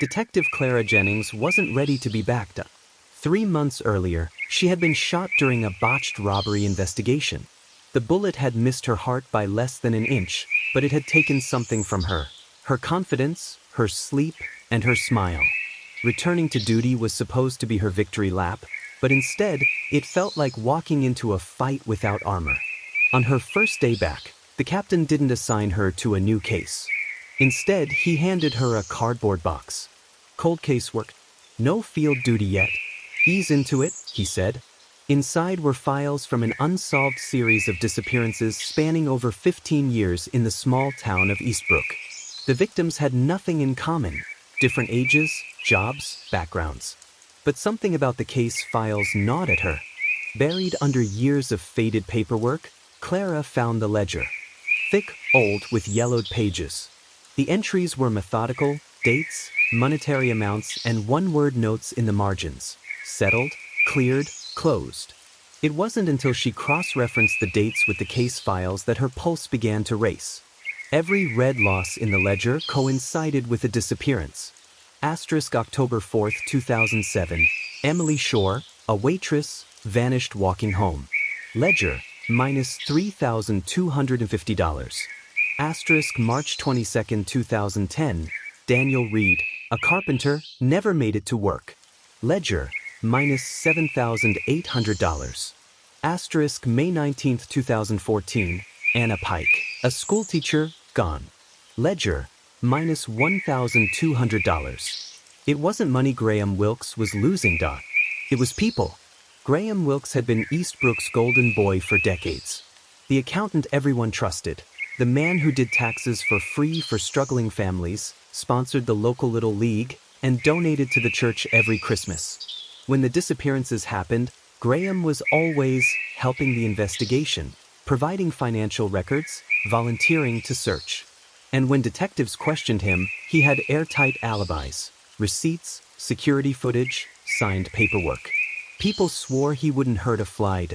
Detective Clara Jennings wasn't ready to be backed up. 3 months earlier, she had been shot during a botched robbery investigation. The bullet had missed her heart by less than an inch, but it had taken something from her. Her confidence, her sleep, and her smile. Returning to duty was supposed to be her victory lap, but instead, it felt like walking into a fight without armor. On her first day back, the captain didn't assign her to a new case. Instead, he handed her a cardboard box. Cold case work. No field duty yet. Ease into it, he said. Inside were files from an unsolved series of disappearances spanning over 15 years in the small town of Eastbrook. The victims had nothing in common. Different ages, jobs, backgrounds. But something about the case files gnawed at her. Buried under years of faded paperwork, Clara found the ledger. Thick, old, with yellowed pages. The entries were methodical, dates, monetary amounts, and one-word notes in the margins. Settled, cleared, closed. It wasn't until she cross-referenced the dates with the case files that her pulse began to race. Every red loss in the ledger coincided with a disappearance. October 4, 2007, Emily Shore, a waitress, vanished walking home. Ledger, minus $3,250. March 22, 2010, Daniel Reed, a carpenter, never made it to work. Ledger, minus $7,800. May 19, 2014, Anna Pike, a schoolteacher, gone. Ledger, minus $1,200. It wasn't money Graham Wilkes was losing, Doc. It was people. Graham Wilkes had been Eastbrook's golden boy for decades. The accountant everyone trusted, the man who did taxes for free for struggling families, sponsored the local Little League, and donated to the church every Christmas. When the disappearances happened, Graham was always helping the investigation, providing financial records, volunteering to search. And when detectives questioned him, he had airtight alibis, receipts, security footage, signed paperwork. People swore he wouldn't hurt a fly.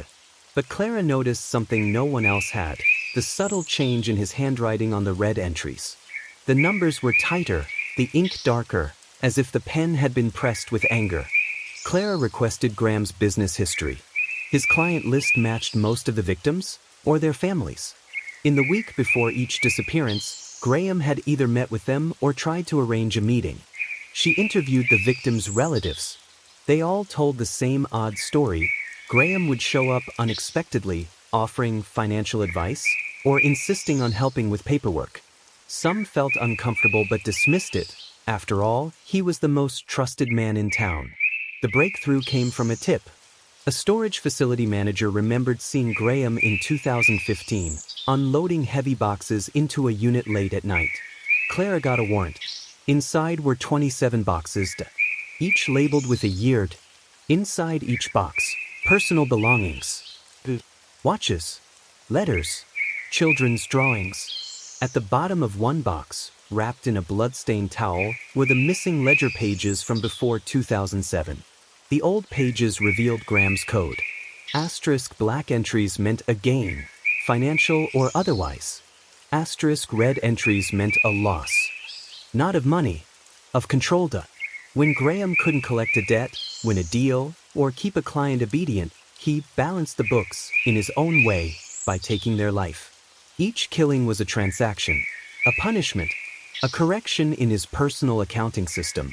But Clara noticed something no one else had, the subtle change in his handwriting on the red entries. The numbers were tighter, the ink darker, as if the pen had been pressed with anger. Clara requested Graham's business history. His client list matched most of the victims, or their families. In the week before each disappearance, Graham had either met with them or tried to arrange a meeting. She interviewed the victims' relatives. They all told the same odd story. Graham would show up unexpectedly, offering financial advice, or insisting on helping with paperwork. Some felt uncomfortable but dismissed it. After all, he was the most trusted man in town. The breakthrough came from a tip. A storage facility manager remembered seeing Graham in 2015, unloading heavy boxes into a unit late at night. Clara got a warrant. Inside were 27 boxes, each labeled with a year. Inside each box, personal belongings. Watches, letters, children's drawings. At the bottom of one box, wrapped in a blood-stained towel, were the missing ledger pages from before 2007. The old pages revealed Graham's code. Black entries meant a gain, financial or otherwise. Red entries meant a loss. Not of money, of control. When Graham couldn't collect a debt, win a deal, or keep a client obedient, he balanced the books, in his own way, by taking their life. Each killing was a transaction, a punishment, a correction in his personal accounting system.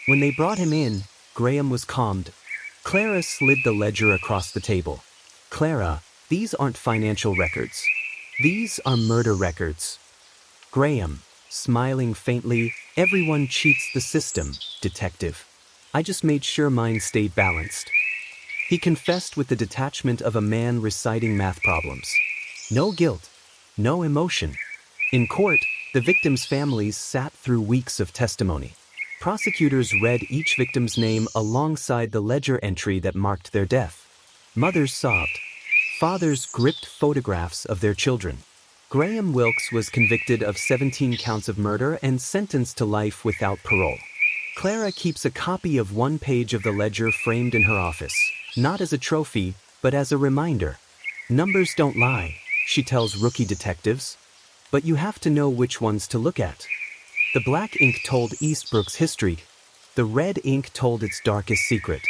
When they brought him in, Graham was calmed. Clara slid the ledger across the table. Clara, these aren't financial records. These are murder records. Graham, smiling faintly, everyone cheats the system, detective. I just made sure mine stayed balanced. He confessed with the detachment of a man reciting math problems. No guilt, no emotion. In court, the victims' families sat through weeks of testimony. Prosecutors read each victim's name alongside the ledger entry that marked their death. Mothers sobbed. Fathers gripped photographs of their children. Graham Wilkes was convicted of 17 counts of murder and sentenced to life without parole. Clara keeps a copy of one page of the ledger framed in her office, not as a trophy, but as a reminder. Numbers don't lie, she tells rookie detectives. But you have to know which ones to look at. The black ink told Eastbrook's history. The red ink told its darkest secret,